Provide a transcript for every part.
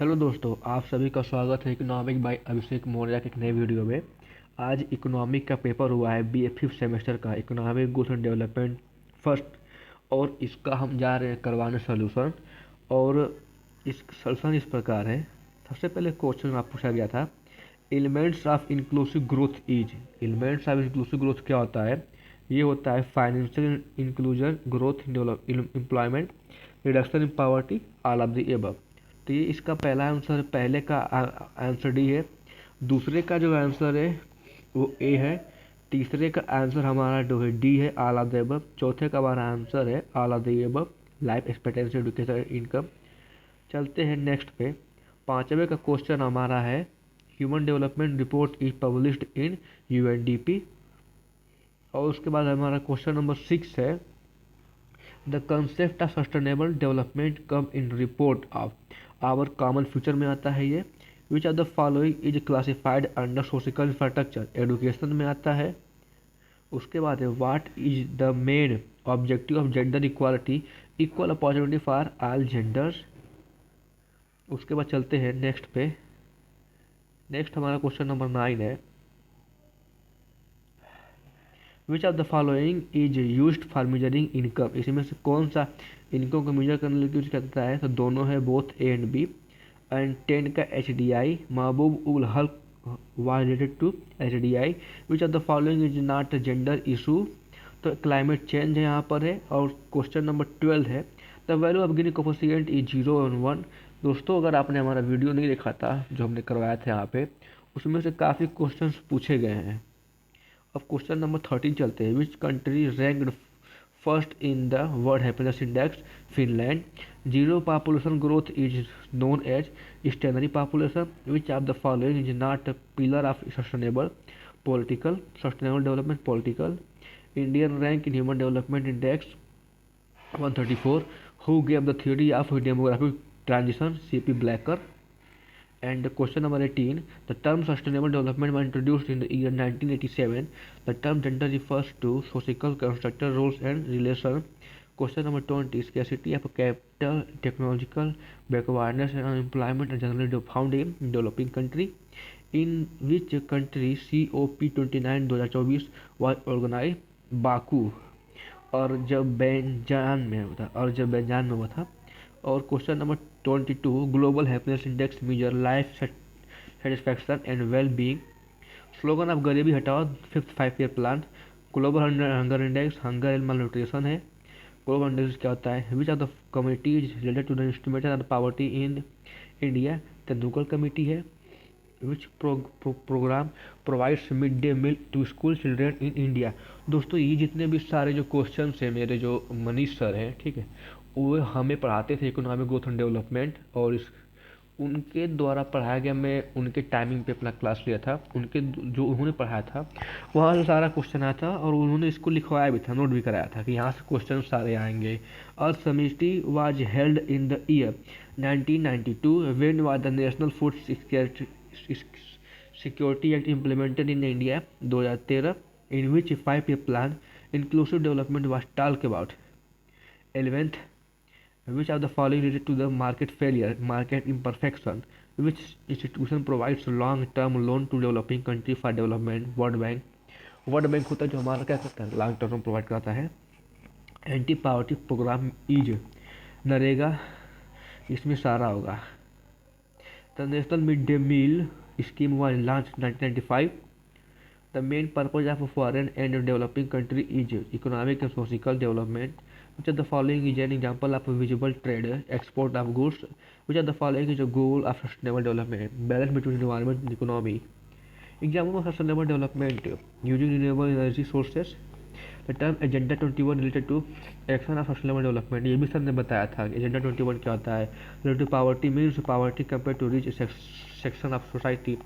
Hello दोस्तों, आप सभी का स्वागत है इकोनॉमिक बाय अभिषेक मौर्य के एक नए वीडियो में। आज इकोनॉमिक का पेपर हुआ है बी ए फिफ्थ सेमेस्टर का, economic growth and development first. और इसका हम जा रहे हैं करवाने सोल्यूशन। और इस सोल्यूशन इस प्रकार है। सबसे पहले क्वेश्चन आप पूछा गया था, elements of inclusive growth is. Elements of inclusive growth क्या होता है? ये होता है financial inclusion, growth, employment, reduction in poverty, all of the above. तो ये इसका पहला आंसर, पहले का आंसर डी है। दूसरे का जो आंसर है वो ए है। तीसरे का आंसर हमारा जो है डी है, ऑल ऑफ द अबव। चौथे का हमारा आंसर है all of the above, life expectancy, education, income. चलते हैं नेक्स्ट पे। पांचवे का क्वेश्चन हमारा है, human development report is published in UNDP. और उसके बाद हमारा क्वेश्चन नंबर 6 है, the concept of sustainable development come in report of our common future में आता है ये। Which of the following is classified under social infrastructure, education में आता है। उसके बाद है, what is the main objective of gender equality, equal opportunity for all genders. उसके बाद चलते हैं नेक्स्ट पे। नेक्स्ट हमारा क्वेश्चन नंबर 9 है, which of the following is used for measuring income. इसमें से कौन सा इनकम को मेजर करने के लिए यूज करता है? तो दोनों है, both A and B. And 10 का H D I, Mahbub ul Haq was related to H D I. Which of the following is not gender issue, तो क्लाइमेट चेंज है यहाँ पर है। और क्वेश्चन नंबर 12 है, the value of Gini coefficient is 0 और 1। दोस्तों, अगर आपने हमारा वीडियो नहीं देखा था जो हमने करवाया था यहाँ पे, उसमें से काफ़ी क्वेश्चंस पूछे गए हैं। अब क्वेश्चन नंबर 13 चलते हैं, which country ranked first in the world happiness index? Finland. Zero population growth is known as stationary population. Which of the following is not pillar of sustainable political sustainable development political. Indian rank in human development index 134। Who gave the theory of demographic transition? C P. Blacker. And question number 18, the term sustainable development was introduced in the year 1987. The term gender refers to social constructor roles and relations. Question number 20, scarcity of capital, technological backwardness and unemployment are generally found in developing country. In which country COP29 2024 was organized? Baku और जब में हुआ था। और question number 22, global happiness index measure life satisfaction and well being. Slogan of Garibi Hatao, fifth 5 year plan. Global hunger index, hunger and malnutrition है। Global index क्या होता है? Which of the committee is related to the instrument of poverty in India? Tendulkar committee है। Which programme provides mid day meal to school children in India? दोस्तों, ये जितने भी सारे जो क्वेश्चन है, मेरे जो मनीष सर हैं, ठीक है, वो हमें पढ़ाते थे इकोनॉमिक ग्रोथ एंड डेवलपमेंट। और उनके द्वारा पढ़ाया गया, मैं उनके टाइमिंग पे अपना क्लास लिया था। उनके जो उन्होंने पढ़ाया था वहाँ से सारा क्वेश्चन आया था, और उन्होंने इसको लिखवाया भी था, नोट भी कराया था कि यहाँ से क्वेश्चन सारे आएंगे। और summit was held in the year 1992। When was the national food security act implemented in India? 2013। In which 5 year plan inclusive development was talked about? 11th, which of the following related to the market failure, market imperfection? Which institution provides long-term loan to developing country for development? World Bank। World bank होता है जो हमारा क्या करता है, long term provide कराता है। Anti poverty programme is NREGA, इसमें सारा होगा। The national mid day meal scheme was launch 1995। The main purpose of foreign and developing country is economic and social development. Which of the following is an example of a visible trade, export of goods? Which of the following is a goal of sustainable development? Balance between environment and economy. Example of sustainable development using renewable energy sources. The term Agenda 21 related to action of sustainable development. ये भी sir ने बताया था कि Agenda 21 क्या होता है। Related to poverty means poverty compared to rich section of society.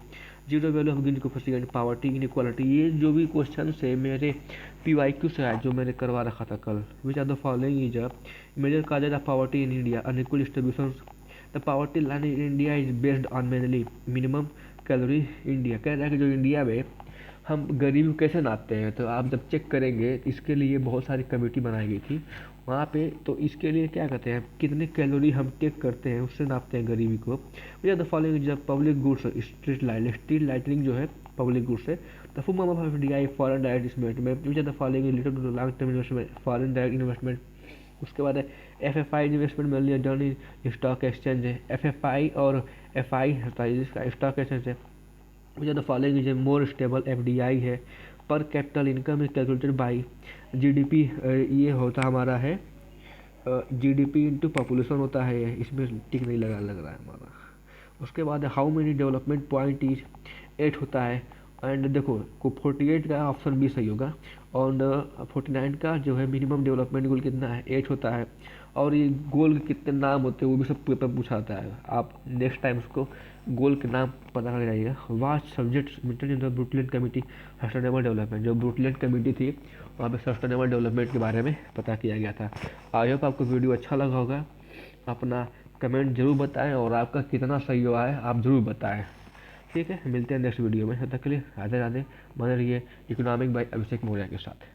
Zero value of Gini coefficient, poverty, inequality. ये जो भी क्वेश्चन है मेरे PYQ से आए, जो मैंने करवा रखा था कल। Which are the following is major causes of poverty in India? Unequal distribution. The poverty line in India is based on mainly minimum calorie India. कह रहा है कि जो इंडिया में हम गरीबी कैसे नापते हैं, तो आप जब चेक करेंगे इसके लिए बहुत सारी कमेटी बनाई गई थी। वहाँ पे तो इसके लिए क्या कहते हैं, कितने कैलोरी हम टेक करते हैं उससे नापते हैं गरीबी को। मुझे द फॉलोइंग जब पब्लिक गुड्स स्ट्रीट लाइटिंग जो है पब्लिक गुड्स है, the full of FDI foreign direct investment, which are the following little to long term investment foreign direct investment. उसके बाद है FFI investment mainly done in stock exchange है, FFI और FI होता है जिसका स्टॉक एक्सचेंज है। Which are the following is a more stable, FDI है। पर capital income is calculated by GDP, ये होता हमारा है जीडीपी इंटू पॉपुलेशन होता है, इसमें टिक नहीं लग रहा है हमारा। उसके बाद how many development point is 8 होता है। एंड देखो को 48 का ऑप्शन बी सही होगा, और 49 का जो है मिनिमम डेवलपमेंट गोल कितना है 8 होता है। और ये गोल के कितने नाम होते हैं वो भी सब पेपर पूछा आता है, आप नेक्स्ट टाइम उसको गोल के नाम पता कर जाइएगा। Vast subject meted in the Brundtland committee sustainable development, जो ब्रुटलैंड कमेटी थी वहाँ पे सस्टेनेबल डेवलपमेंट के बारे में पता किया गया था। आई होप आपको वीडियो अच्छा लगा होगा, अपना कमेंट जरूर बताएं और आपका कितना सही हुआ है आप ज़रूर बताएं। ठीक है, मिलते हैं नेक्स्ट वीडियो में, तब तक के लिए राधे राधे, बने रहिए इकोनॉमिक बाय अभिषेक मौर्य के साथ।